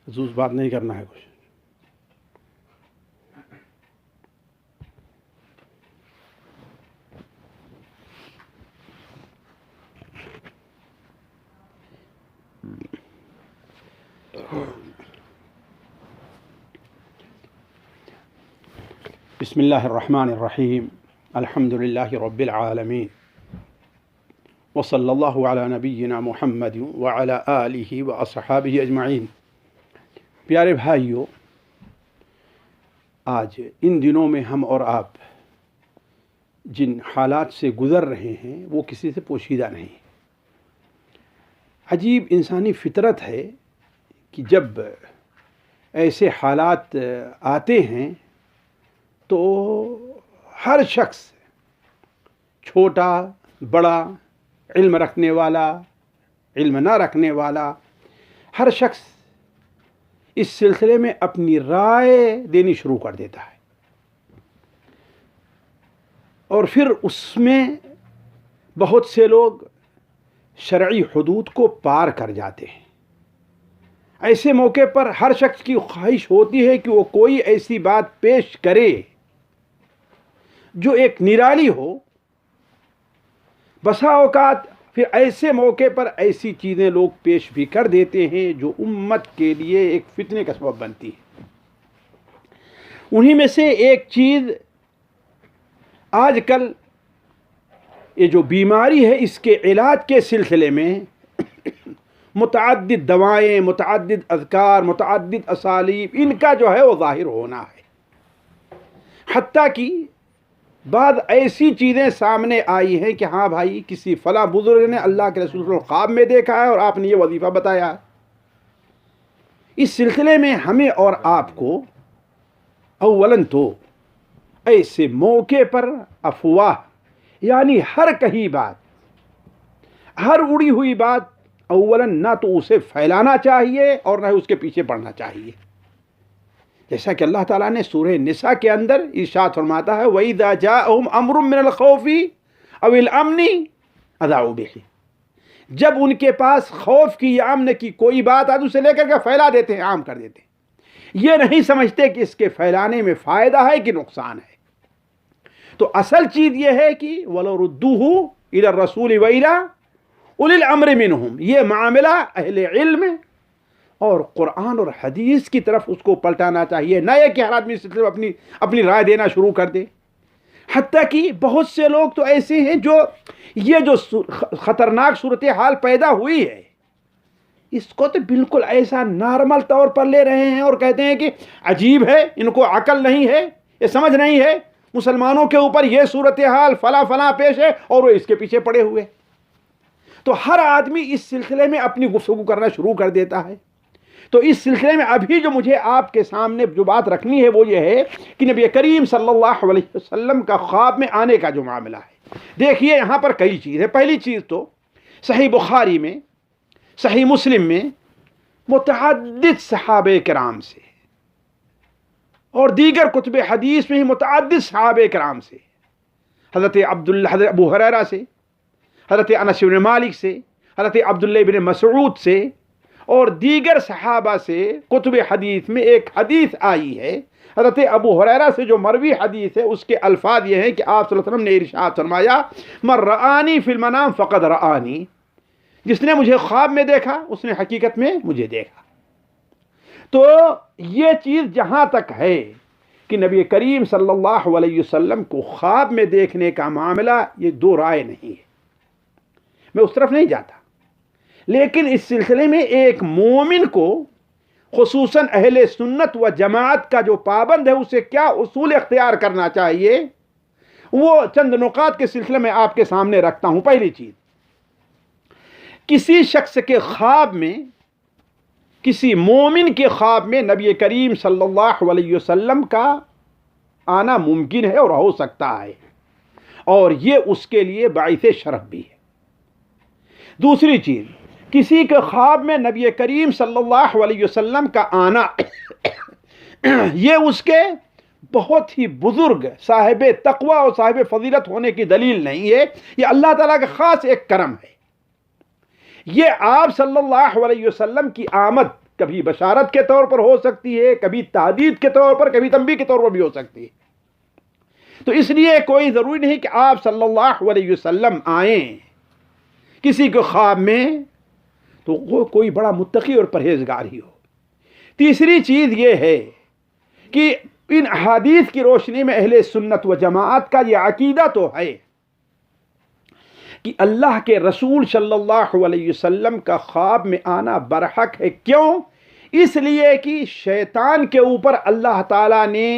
خصوص بات نہیں کرنا ہے کچھ. بسم اللہ الرحمن الرحیم. الحمد للہ رب العالمین وصلی اللہ علی نبینا محمد وعلی آلہ واصحابہ اجمعین. پیارے بھائیو، آج ان دنوں میں ہم اور آپ جن حالات سے گزر رہے ہیں وہ کسی سے پوشیدہ نہیں. عجیب انسانی فطرت ہے کہ جب ایسے حالات آتے ہیں تو ہر شخص، چھوٹا بڑا، علم رکھنے والا، علم نہ رکھنے والا، ہر شخص اس سلسلے میں اپنی رائے دینی شروع کر دیتا ہے، اور پھر اس میں بہت سے لوگ شرعی حدود کو پار کر جاتے ہیں. ایسے موقع پر ہر شخص کی خواہش ہوتی ہے کہ وہ کوئی ایسی بات پیش کرے جو ایک نرالی ہو. بسا اوقات پھر ایسے موقع پر ایسی چیزیں لوگ پیش بھی کر دیتے ہیں جو امت کے لیے ایک فتنے کا سبب بنتی ہے. انہی میں سے ایک چیز آج کل یہ جو بیماری ہے، اس کے علاج کے سلسلے میں متعدد دوائیں، متعدد اذکار، متعدد اسالیب، ان کا جو ہے وہ ظاہر ہونا ہے. حتیٰ کہ بعض ایسی چیزیں سامنے آئی ہیں کہ ہاں بھائی، کسی فلاں بزرگ نے اللہ کے رسول کو خواب میں دیکھا ہے اور آپ نے یہ وظیفہ بتایا. اس سلسلے میں ہمیں اور آپ کو اولاً تو ایسے موقع پر افواہ، یعنی ہر کہی بات، ہر اڑی ہوئی بات، اولاً نہ تو اسے پھیلانا چاہیے اور نہ اس کے پیچھے پڑنا چاہیے. جیسا کہ اللہ تعالیٰ نے سورہ نساء کے اندر ارشاد فرماتا ہے وَإِذَا جَاءَهُمْ أَمْرٌ مِّنَ الْخَوْفِ أَوِ الْأَمْنِ أَذَاعُوا بِهِ. جب ان کے پاس خوف کی یا امن کی کوئی بات آتی، اسے لے کر کے پھیلا دیتے ہیں، عام کر دیتے ہیں. یہ نہیں سمجھتے کہ اس کے پھیلانے میں فائدہ ہے کہ نقصان ہے. تو اصل چیز یہ ہے کہ وَلَوْ رُدُّوهُ إِلَى الرَّسُولِ وَإِلَى أُولِي الْأَمْرِ مِنْهُمْ. یہ معاملہ اہل علم اور قرآن اور حدیث کی طرف اس کو پلٹانا چاہیے، نہ یہ کہ ہر آدمی اس سلسلے میں اپنی رائے دینا شروع کر دے. حتیٰ کہ بہت سے لوگ تو ایسے ہیں جو یہ جو خطرناک صورتحال پیدا ہوئی ہے، اس کو تو بالکل ایسا نارمل طور پر لے رہے ہیں اور کہتے ہیں کہ عجیب ہے، ان کو عقل نہیں ہے، یہ سمجھ نہیں ہے، مسلمانوں کے اوپر یہ صورتحال فلاں فلاں پیش ہے اور وہ اس کے پیچھے پڑے ہوئے. تو ہر آدمی اس سلسلے میں اپنی گفتگو کرنا شروع کر دیتا ہے. تو اس سلسلے میں ابھی جو مجھے آپ کے سامنے جو بات رکھنی ہے وہ یہ ہے کہ نبی کریم صلی اللہ علیہ وسلم کا خواب میں آنے کا جو معاملہ ہے. دیکھیے یہاں پر کئی چیز ہے. پہلی چیز تو صحیح بخاری میں، صحیح مسلم میں متعدد صحابہ کرام سے اور دیگر کتب حدیث میں ہی متعدد صحابہ کرام سے، حضرت ابو ہریرہ سے، حضرت انس بن مالک سے، حضرت عبداللہ بن مسعود سے اور دیگر صحابہ سے کتب حدیث میں ایک حدیث آئی ہے. حضرت ابو ہریرہ سے جو مروی حدیث ہے اس کے الفاظ یہ ہیں کہ آپ صلی اللہ علیہ وسلم نے ارشاد فرمایا من رآنی فی المنام فقد رآنی. جس نے مجھے خواب میں دیکھا اس نے حقیقت میں مجھے دیکھا. تو یہ چیز جہاں تک ہے کہ نبی کریم صلی اللہ علیہ وسلم کو خواب میں دیکھنے کا معاملہ، یہ دو رائے نہیں ہے، میں اس طرف نہیں جاتا. لیکن اس سلسلے میں ایک مومن کو، خصوصاً اہل سنت و جماعت کا جو پابند ہے، اسے کیا اصول اختیار کرنا چاہیے، وہ چند نکات کے سلسلے میں آپ کے سامنے رکھتا ہوں. پہلی چیز، کسی شخص کے خواب میں، کسی مومن کے خواب میں نبی کریم صلی اللہ علیہ وسلم کا آنا ممکن ہے اور ہو سکتا ہے، اور یہ اس کے لیے باعث شرف بھی ہے. دوسری چیز، کسی کے خواب میں نبی کریم صلی اللہ علیہ وسلم کا آنا یہ اس کے بہت ہی بزرگ صاحب تقوی اور صاحب فضیلت ہونے کی دلیل نہیں ہے. یہ اللہ تعالیٰ کا خاص ایک کرم ہے. یہ آپ صلی اللہ علیہ وسلم کی آمد کبھی بشارت کے طور پر ہو سکتی ہے، کبھی تہدید کے طور پر، کبھی تنبیہ کے طور پر بھی ہو سکتی ہے۔ تو اس لیے کوئی ضروری نہیں کہ آپ صلی اللہ علیہ وسلم آئیں کسی کو خواب میں تو وہ کوئی بڑا متقی اور پرہیزگار ہی ہو۔ تیسری چیز یہ ہے کہ ان احادیث کی روشنی میں اہل سنت و جماعت کا یہ عقیدہ تو ہے کہ اللہ کے رسول صلی اللہ علیہ وسلم کا خواب میں آنا برحق ہے۔ کیوں؟ اس لیے کہ شیطان کے اوپر اللہ تعالیٰ نے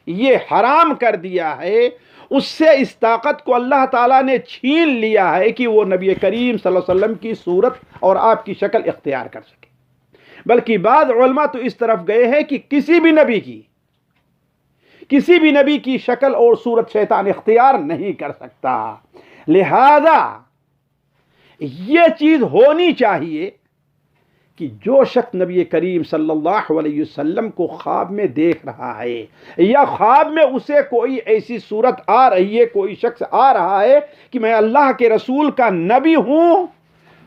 یہ حرام کر دیا ہے، اس سے اس طاقت کو اللہ تعالیٰ نے چھین لیا ہے کہ وہ نبی کریم صلی اللہ علیہ وسلم کی صورت اور آپ کی شکل اختیار کر سکے۔ بلکہ بعض علماء تو اس طرف گئے ہیں کہ کسی بھی نبی کی شکل اور صورت شیطان اختیار نہیں کر سکتا۔ لہذا یہ چیز ہونی چاہیے کہ جو شخص نبی کریم صلی اللہ علیہ وسلم کو خواب میں دیکھ رہا ہے یا خواب میں اسے کوئی ایسی صورت آ رہی ہے، کوئی شخص آ رہا ہے کہ میں اللہ کے رسول کا نبی ہوں،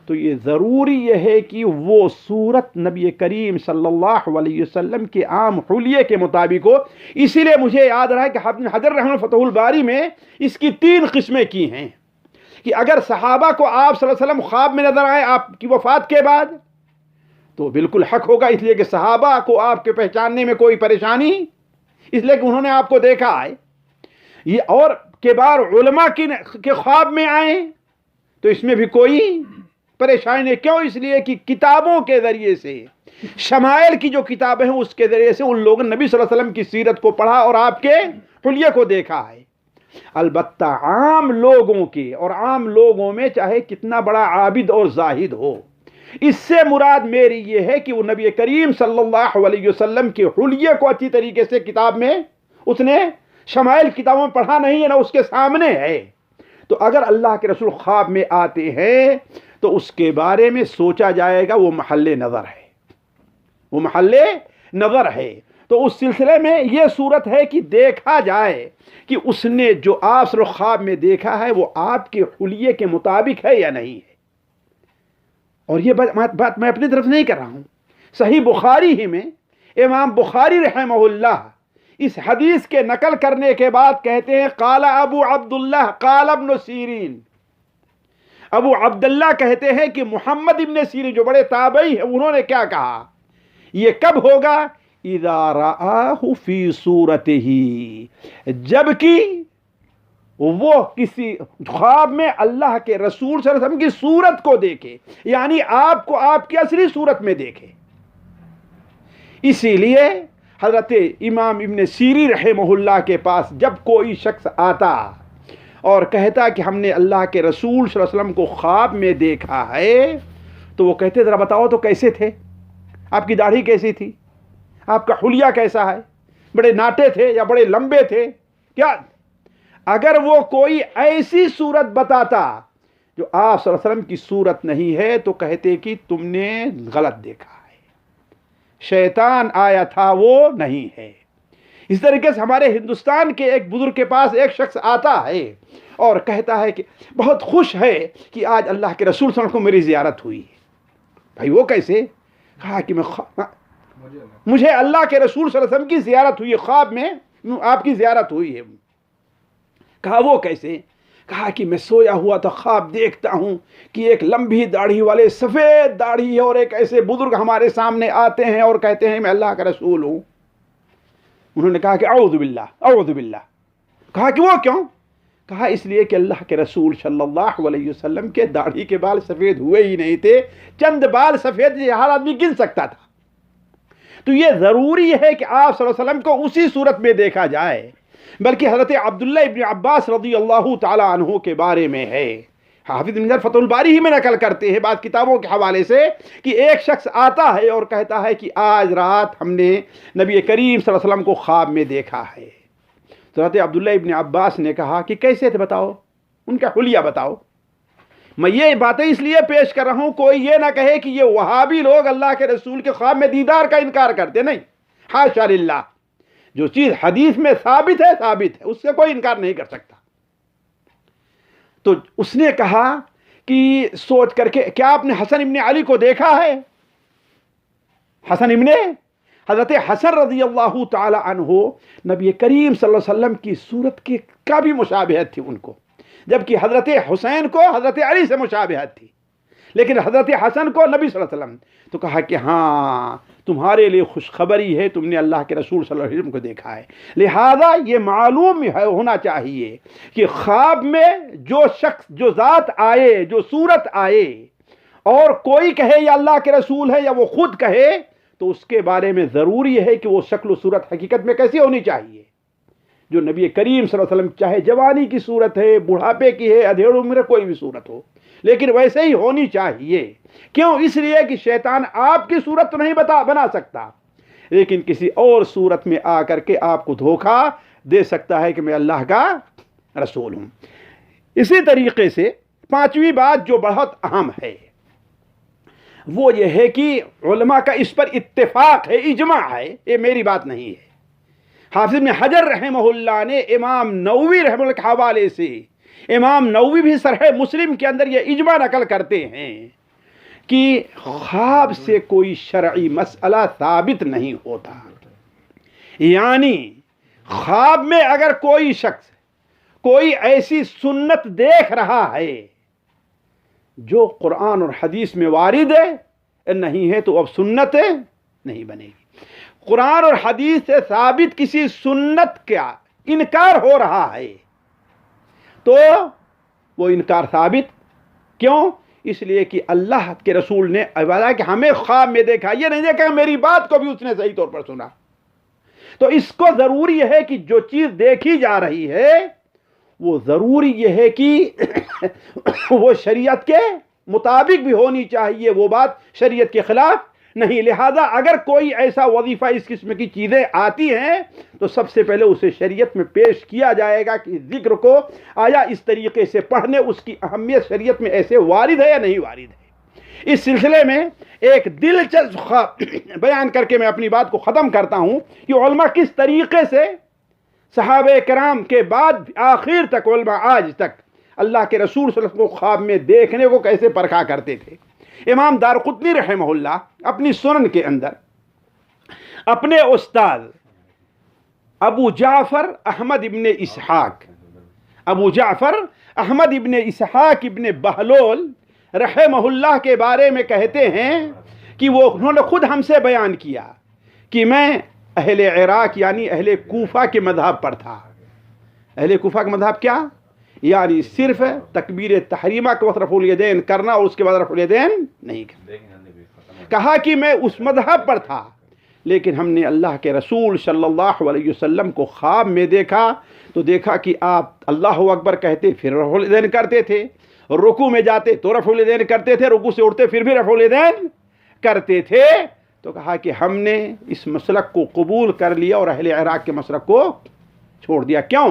تو یہ ضروری یہ ہے کہ وہ صورت نبی کریم صلی اللہ علیہ وسلم کے عام حلیے کے مطابق ہو۔ اسی لیے مجھے یاد رہا کہ ابن حجر رحمہ فتح الباری میں اس کی 3 قسمیں کی ہیں کہ اگر صحابہ کو آپ صلی اللہ علیہ وسلم خواب میں نظر آئے آپ کی وفات کے بعد تو بالکل حق ہوگا، اس لیے کہ صحابہ کو آپ کے پہچاننے میں کوئی پریشانی، اس لیے کہ انہوں نے آپ کو دیکھا ہے۔ یہ اور کبار علماء کے خواب میں آئیں تو اس میں بھی کوئی پریشانی نہیں۔ کیوں؟ اس لیے کہ کتابوں کے ذریعے سے، شمائل کی جو کتابیں ہیں اس کے ذریعے سے ان لوگوں نے نبی صلی اللہ علیہ وسلم کی سیرت کو پڑھا اور آپ کے حلیے کو دیکھا ہے۔ البتہ عام لوگوں کے اور عام لوگوں میں چاہے کتنا بڑا عابد اور زاہد ہو، اس سے مراد میری یہ ہے کہ وہ نبی کریم صلی اللہ علیہ وسلم کے حلیے کو اچھی طریقے سے کتاب میں اس نے شمائل کتابوں میں پڑھا نہیں ہے، نہ اس کے سامنے ہے۔ تو اگر اللہ کے رسول خواب میں آتے ہیں تو اس کے بارے میں سوچا جائے گا، وہ محل نظر ہے، وہ محل نظر ہے۔ تو اس سلسلے میں یہ صورت ہے کہ دیکھا جائے کہ اس نے جو آپ صلی اللہ علیہ وسلم خواب میں دیکھا ہے وہ آپ کے حلیے کے مطابق ہے یا نہیں ہے۔ اور یہ بات میں اپنی طرف نہیں کر رہا ہوں، صحیح بخاری ہی میں امام بخاری رحمہ اللہ اس حدیث کے نقل کرنے کے بعد کہتے ہیں قال ابو عبداللہ قال ابن سیرین، ابو عبداللہ کہتے ہیں کہ محمد ابن سیرین جو بڑے تابعی ہیں انہوں نے کیا کہا، یہ کب ہوگا، اذا رآہ فی صورتہ، جبکہ وہ کسی خواب میں اللہ کے رسول صلی اللہ علیہ وسلم کی صورت کو دیکھے، یعنی آپ کو آپ کی اصلی صورت میں دیکھے۔ اسی لیے حضرت امام ابن سیری رحمہ اللہ کے پاس جب کوئی شخص آتا اور کہتا کہ ہم نے اللہ کے رسول صلی اللہ علیہ وسلم کو خواب میں دیکھا ہے، تو وہ کہتے ذرا بتاؤ تو کیسے تھے، آپ کی داڑھی کیسی تھی، آپ کا حلیہ کیسا ہے، بڑے ناٹے تھے یا بڑے لمبے تھے کیا؟ اگر وہ کوئی ایسی صورت بتاتا جو آپ صلی اللہ علیہ وسلم کی صورت نہیں ہے تو کہتے کہ تم نے غلط دیکھا ہے، شیطان آیا تھا وہ نہیں ہے۔ اس طریقے سے ہمارے ہندوستان کے ایک بزرگ کے پاس ایک شخص آتا ہے اور کہتا ہے کہ بہت خوش ہے کہ آج اللہ کے رسول صلی اللہ علیہ وسلم کو میری زیارت ہوئی ہے۔ بھائی وہ کیسے؟ کہا کہ مجھے اللہ کے رسول صلی اللہ علیہ وسلم کی زیارت ہوئی ہے، خواب میں آپ کی زیارت ہوئی ہے۔ کہا وہ کیسے؟ کہا کہ میں سویا ہوا تھا، خواب دیکھتا ہوں کہ ایک لمبی داڑھی والے، سفید داڑھی ہے، اور ایک ایسے بزرگ ہمارے سامنے آتے ہیں اور کہتے ہیں میں اللہ کا رسول ہوں۔ انہوں نے کہا کہ اعوذ باللہ اعوذ باللہ۔ کہا کہ وہ کیوں؟ کہا اس لیے کہ اللہ کے رسول صلی اللہ علیہ وسلم کے داڑھی کے بال سفید ہوئے ہی نہیں تھے، چند بال سفید ہر آدمی گن سکتا تھا۔ تو یہ ضروری ہے کہ آپ صلی اللہ علیہ وسلم کو اسی صورت میں دیکھا جائے۔ بلکہ حضرت عبداللہ ابن عباس رضی اللہ تعالی عنہ کے بارے میں ہے، حافظ ابن حجر فتح الباری ہی میں نقل کرتے ہیں بعض کتابوں کے حوالے سے کہ ایک شخص آتا ہے اور کہتا ہے کہ آج رات ہم نے نبی کریم صلی اللہ علیہ وسلم کو خواب میں دیکھا ہے۔ حضرت عبداللہ ابن عباس نے کہا کہ کیسے تھے، بتاؤ ان کا حلیہ بتاؤ۔ میں یہ باتیں اس لیے پیش کر رہا ہوں کوئی یہ نہ کہے کہ یہ وہابی لوگ اللہ کے رسول کے خواب میں دیدار کا انکار کرتے، نہیں، حاشا للہ، جو چیز حدیث میں ثابت ہے ثابت ہے، اس سے کوئی انکار نہیں کر سکتا۔ تو اس نے کہا کہ سوچ کر کے کیا آپ نے حسن ابن علی کو دیکھا ہے؟ حسن ابن حضرت حسن رضی اللہ تعالی عنہ نبی کریم صلی اللہ علیہ وسلم کی صورت کی کا بھی مشابہت تھی ان کو، جبکہ حضرت حسین کو حضرت علی سے مشابہت تھی، لیکن حضرت حسن کو نبی صلی اللہ علیہ وسلم۔ تو کہا کہ ہاں تمہارے لیے خوشخبری ہے، تم نے اللہ کے رسول صلی اللہ علیہ وسلم کو دیکھا ہے، لہذا یہ معلوم ہونا چاہیے کہ خواب میں جو شخص، جو ذات آئے، جو صورت آئے اور کوئی کہے یا اللہ کے رسول ہے یا وہ خود کہے، تو اس کے بارے میں ضروری ہے کہ وہ شکل و صورت حقیقت میں کیسی ہونی چاہیے۔ جو نبی کریم صلی اللہ علیہ وسلم چاہے جوانی کی صورت ہے، بڑھاپے کی ہے، ادھیڑ عمر، کوئی بھی صورت ہو، لیکن ویسے ہی ہونی چاہیے۔ کیوں؟ اس لیے کہ شیطان آپ کی صورت تو نہیں بنا سکتا، لیکن کسی اور صورت میں آ کر کے آپ کو دھوکہ دے سکتا ہے کہ میں اللہ کا رسول ہوں۔ اسی طریقے سے پانچویں بات جو بہت اہم ہے وہ یہ ہے کہ علماء کا اس پر اتفاق ہے، اجماع ہے، یہ میری بات نہیں ہے۔ حافظ ابن حجر رحمہ اللہ نے امام نووی رحمہ اللہ کے حوالے سے، امام نووی بھی شرح مسلم کے اندر یہ اجماع نقل کرتے ہیں کہ خواب سے کوئی شرعی مسئلہ ثابت نہیں ہوتا، یعنی خواب میں اگر کوئی شخص کوئی ایسی سنت دیکھ رہا ہے جو قرآن اور حدیث میں وارد ہے نہیں ہے تو اب سنت نہیں بنے گی۔ قرآن اور حدیث سے ثابت کسی سنت کا انکار ہو رہا ہے تو وہ انکار ثابت کیوں؟ اس لیے کہ اللہ کے رسول نے بتایا کہ ہمیں خواب میں دیکھا، یہ نہیں دیکھا میری بات کو بھی اس نے صحیح طور پر سنا۔ تو اس کو ضروری ہے کہ جو چیز دیکھی جا رہی ہے وہ ضروری یہ ہے کہ وہ شریعت کے مطابق بھی ہونی چاہیے، وہ بات شریعت کے خلاف نہیں۔ لہذا اگر کوئی ایسا وظیفہ اس قسم کی چیزیں آتی ہیں تو سب سے پہلے اسے شریعت میں پیش کیا جائے گا کہ ذکر کو آیا اس طریقے سے پڑھنے، اس کی اہمیت شریعت میں ایسے وارد ہے یا نہیں وارد ہے۔ اس سلسلے میں ایک دلچسپ بیان کر کے میں اپنی بات کو ختم کرتا ہوں کہ علماء کس طریقے سے صحابہ کرام کے بعد آخر تک علماء آج تک اللہ کے رسول صلی اللہ علیہ وسلم کو خواب میں دیکھنے کو کیسے پرکھا کرتے تھے۔ امام دارقطنی رحمہ اللہ اپنی سنن کے اندر اپنے استاد ابو جعفر احمد ابن اسحاق ابن بہلول رحمہ اللہ کے بارے میں کہتے ہیں کہ انہوں نے خود ہم سے بیان کیا کہ میں اہل عراق یعنی اہل کوفہ کے مذہب پر تھا۔ اہل کوفہ کا مذہب کیا؟ یعنی صرف تکبیر تحریمہ کے وقت رفع الیدین کرنا اور اس کے بعد رفع الیدین نہیں کرنا۔ کہا کہ میں اس مذہب پر تھا، لیکن ہم نے اللہ کے رسول صلی اللہ علیہ وسلم کو خواب میں دیکھا تو دیکھا کہ آپ اللہ اکبر کہتے پھر رفع الیدین کرتے تھے، رکوع میں جاتے تو رفع الیدین کرتے تھے، رکوع سے اٹھتے پھر بھی رفع الیدین کرتے تھے۔ تو کہا کہ ہم نے اس مسلک کو قبول کر لیا اور اہل عراق کے مسلک کو چھوڑ دیا۔ کیوں؟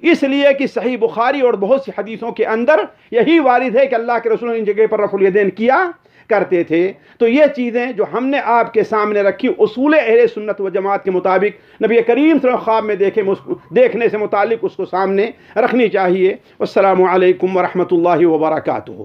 اس لیے کہ صحیح بخاری اور بہت سی حدیثوں کے اندر یہی وارد ہے کہ اللہ کے رسول ان جگہ پر رفع الیدین کیا کرتے تھے۔ تو یہ چیزیں جو ہم نے آپ کے سامنے رکھی اصول اہل سنت و جماعت کے مطابق نبی کریم صلی اللہ علیہ وسلم خواب میں دیکھنے سے متعلق اس کو سامنے رکھنی چاہیے۔ والسلام علیکم ورحمۃ اللہ وبرکاتہ۔